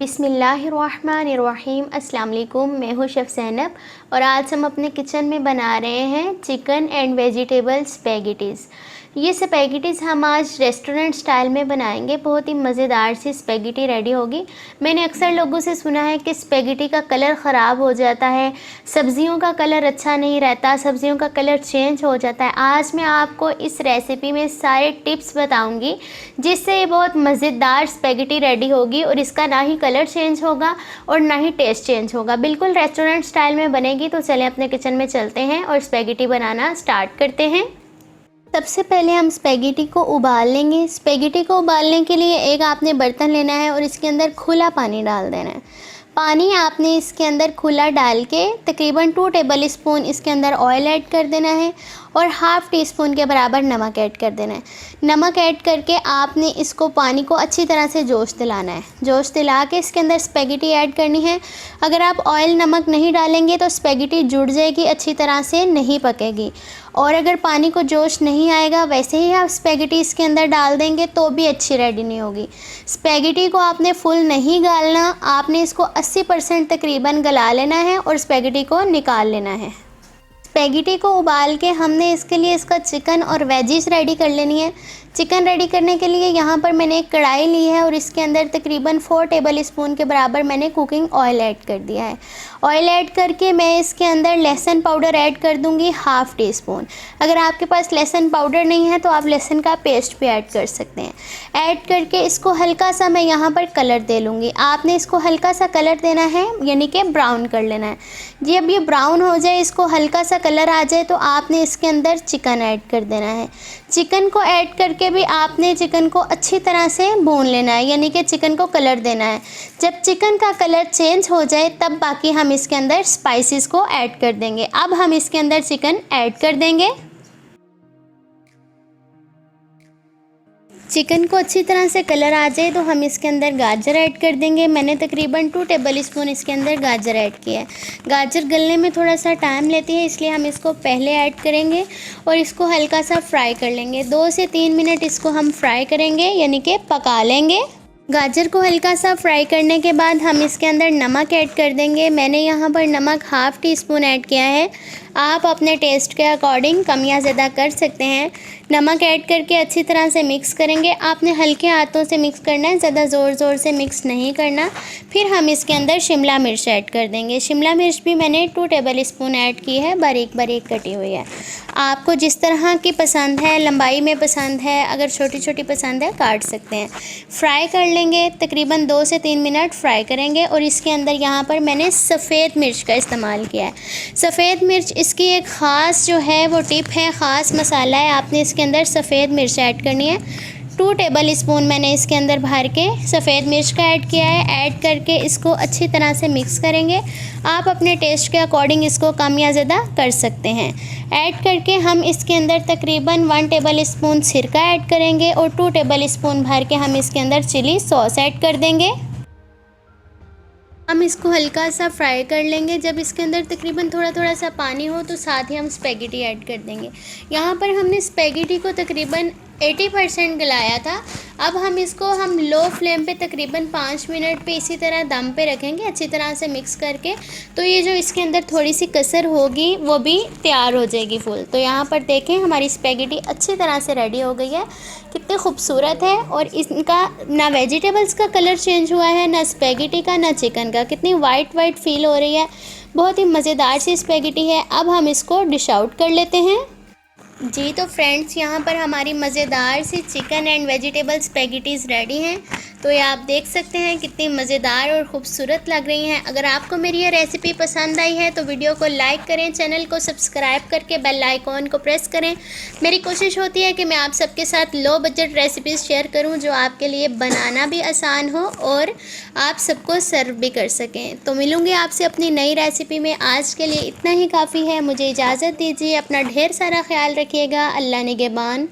बिस्मिल्लाहिर्रहमानिर्रहीम। अस्सलाम वालेकुम। मैं हूँ शेफ़ ज़ैनब और आज हम अपने किचन में बना रहे हैं चिकन एंड वेजिटेबल स्पैगेटीज़। ये स्पैगेटीज़ हम आज रेस्टोरेंट स्टाइल में बनाएंगे। बहुत ही मज़ेदार सी स्पैगेटी रेडी होगी। मैंने अक्सर लोगों से सुना है कि स्पैगेटी का कलर ख़राब हो जाता है, सब्ज़ियों का कलर अच्छा नहीं रहता, सब्ज़ियों का कलर चेंज हो जाता है। आज मैं आपको इस रेसिपी में सारे टिप्स बताऊंगी जिससे ये बहुत मज़ेदार स्पैगेटी रेडी होगी और इसका ना ही कलर चेंज होगा और ना ही टेस्ट चेंज होगा, बिल्कुल रेस्टोरेंट स्टाइल में बनेगी। तो चलें अपने किचन में चलते हैं और स्पैगेटी बनाना स्टार्ट करते हैं। सबसे पहले हम स्पैगेटी को उबाल लेंगे। स्पैगेटी को उबालने के लिए एक आपने बर्तन लेना है और इसके अंदर खुला पानी डाल देना है। पानी आपने इसके अंदर खुला डाल के तकरीबन 2 टेबल स्पून इसके अंदर ऑयल ऐड कर देना है और हाफ़ टी स्पून के बराबर नमक ऐड कर देना है। नमक ऐड करके आपने इसको पानी को अच्छी तरह से जोश दिलाना है। जोश दिला के इसके अंदर स्पैगेटी ऐड करनी है। अगर आप ऑयल नमक नहीं डालेंगे तो स्पैगेटी जुड़ जाएगी, अच्छी तरह से नहीं पकेगी। और अगर पानी को जोश नहीं आएगा, वैसे ही आप स्पैगेटी इसके अंदर डाल देंगे तो भी अच्छी रेडी नहीं होगी। स्पैगेटी को आपने फुल नहीं गालना, आपने इसको 80% तकरीबन गला लेना है और स्पैगेटी को निकाल लेना है। स्पैगेटी को उबाल के हमने इसके लिए इसका चिकन और वेजिस रेडी कर लेनी है। चिकन रेडी करने के लिए यहाँ पर मैंने एक कढ़ाई ली है और इसके अंदर तकरीबन 4 टेबल स्पून के बराबर मैंने कुकिंग ऑयल ऐड कर दिया है। ऑयल ऐड करके मैं इसके अंदर लहसुन पाउडर ऐड कर दूँगी हाफ़ टी स्पून। अगर आपके पास लहसुन पाउडर नहीं है तो आप लहसुन का पेस्ट भी ऐड कर सकते हैं। ऐड करके इसको हल्का सा मैं यहाँ पर कलर दे लूँगी। आपने इसको हल्का सा कलर देना है, यानी कि ब्राउन कर लेना है। जब ये ब्राउन हो जाए, इसको हल्का सा कलर आ जाए, तो आपने इसके अंदर चिकन ऐड कर देना है। चिकन को ऐड करके भी आपने चिकन को अच्छी तरह से भून लेना है, यानी कि चिकन को कलर देना है। जब चिकन का कलर चेंज हो जाए तब बाकी हम इसके अंदर स्पाइसेस को ऐड कर देंगे। अब हम इसके अंदर चिकन ऐड कर देंगे। चिकन को अच्छी तरह से कलर आ जाए तो हम इसके अंदर गाजर ऐड कर देंगे। मैंने तकरीबन 2 टेबल स्पून इसके अंदर गाजर ऐड किया है। गाजर गलने में थोड़ा सा टाइम लेती है, इसलिए हम इसको पहले ऐड करेंगे और इसको हल्का सा फ्राई कर लेंगे। 2 से 3 मिनट इसको हम फ्राई करेंगे, यानी कि पका लेंगे। गाजर को हल्का सा फ्राई करने के बाद हम इसके अंदर नमक ऐड कर देंगे। मैंने यहाँ पर नमक हाफ़ टी स्पून ऐड किया है। आप अपने टेस्ट के अकॉर्डिंग कम या ज़्यादा कर सकते हैं। नमक ऐड करके अच्छी तरह से मिक्स करेंगे। आपने हल्के हाथों से मिक्स करना है, ज़्यादा ज़ोर से मिक्स नहीं करना। फिर हम इसके अंदर शिमला मिर्च ऐड कर देंगे। शिमला मिर्च भी मैंने 2 टेबल स्पून ऐड की है, बारीक बारीक कटी हुई है। आपको जिस तरह की पसंद है, लंबाई में पसंद है, अगर छोटी छोटी पसंद है काट सकते हैं। फ्राई कर लेंगे, तकरीबन 2 से 3 मिनट फ्राई करेंगे। और इसके अंदर यहाँ पर मैंने सफ़ेद मिर्च का इस्तेमाल किया है। सफ़ेद मिर्च इसकी एक ख़ास जो है वो टिप है, ख़ास मसाला है। आपने इसके अंदर सफ़ेद मिर्च ऐड करनी है। 2 टेबल स्पून मैंने इसके अंदर भर के सफ़ेद मिर्च का ऐड किया है। ऐड करके इसको अच्छी तरह से मिक्स करेंगे। आप अपने टेस्ट के अकॉर्डिंग इसको कम या ज़्यादा कर सकते हैं। ऐड करके हम इसके अंदर तकरीबन 1 टेबल स्पून सिरका ऐड करेंगे और 2 टेबल स्पून भर के हम इसके अंदर चिली सॉस ऐड कर देंगे। हम इसको हल्का सा फ्राई कर लेंगे। जब इसके अंदर तकरीबन थोड़ा सा पानी हो तो साथ ही हम स्पैगेटी ऐड कर देंगे। यहाँ पर हमने स्पैगेटी को तकरीबन 80% गलाया था। अब हम इसको लो फ्लेम पे तकरीबन 5 मिनट पे इसी तरह दम पे रखेंगे, अच्छी तरह से मिक्स करके। तो ये जो इसके अंदर थोड़ी सी कसर होगी वो भी तैयार हो जाएगी फुल। तो यहाँ पर देखें हमारी स्पैगेटी अच्छी तरह से रेडी हो गई है। कितनी खूबसूरत है और इनका ना वेजिटेबल्स का कलर चेंज हुआ है, ना स्पैगेटी का, ना चिकन का। कितनी वाइट फील हो रही है। बहुत ही मज़ेदार सी स्पैगेटी है। अब हम इसको डिश आउट कर लेते हैं। जी तो फ्रेंड्स, यहाँ पर हमारी मज़ेदार सी chicken and vegetable spaghettis ready हैं। तो ये आप देख सकते हैं कितनी मज़ेदार और ख़ूबसूरत लग रही हैं। अगर आपको मेरी ये रेसिपी पसंद आई है तो वीडियो को लाइक करें, चैनल को सब्सक्राइब करके बेल आइकॉन को प्रेस करें। मेरी कोशिश होती है कि मैं आप सबके साथ लो बजट रेसिपीज़ शेयर करूं जो आपके लिए बनाना भी आसान हो और आप सबको सर्व भी कर सकें। तो मिलूँगी आपसे अपनी नई रेसिपी में। आज के लिए इतना ही काफ़ी है। मुझे इजाज़त दीजिए। अपना ढेर सारा ख्याल रखिएगा। अल्लाह निगहबान।